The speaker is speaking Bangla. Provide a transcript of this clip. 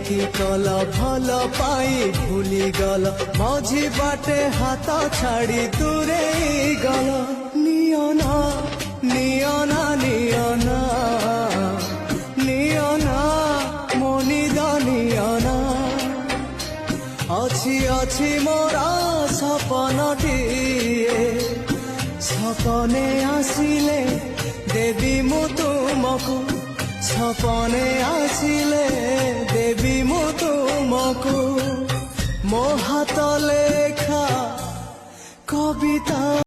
কি কল ভাল পাই ভুলি গল মঝি বাটে হাত ছাড়ি দূরে গল নিও না নিও না নিও না নিও না মনিদ নিও না ଅଛି ଅଛି মোরা সপনটিয়ে সপনে আসিলে দেবী মু তুমকু সপনে আসিলে দেবী মু তুমকু ମୋ ହାତ ଲେଖା କବିତା